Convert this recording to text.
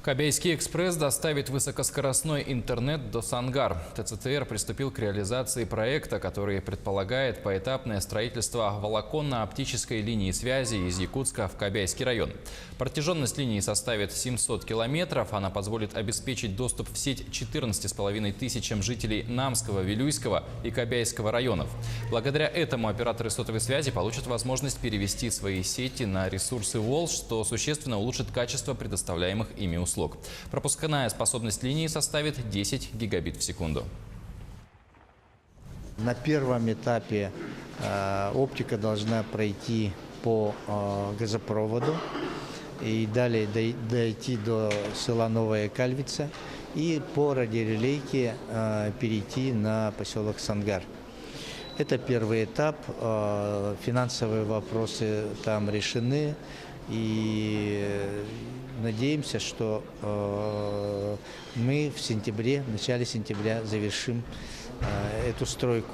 Кобейский экспресс доставит высокоскоростной интернет до Сангар. ТЦТР приступил к реализации проекта, который предполагает поэтапное строительство волоконно-оптической линии связи из Якутска в Кобейский район. Протяженность линии составит 700 километров. Она позволит обеспечить доступ в сеть 14,5 тысячам жителей Намского, Вилюйского и Кобейского районов. Благодаря этому операторы сотовой связи получат возможность перевести свои сети на ресурсы ВОЛ, что существенно улучшит качество предоставляемых ими услуг. Пропускная способность линии составит 10 гигабит в секунду. На первом этапе оптика должна пройти по газопроводу и далее дойти до села Новая Кальвица и по радиорелейке перейти на поселок Сангар. Это первый этап. Финансовые вопросы там решены. И надеемся, что мы в начале сентября завершим эту стройку.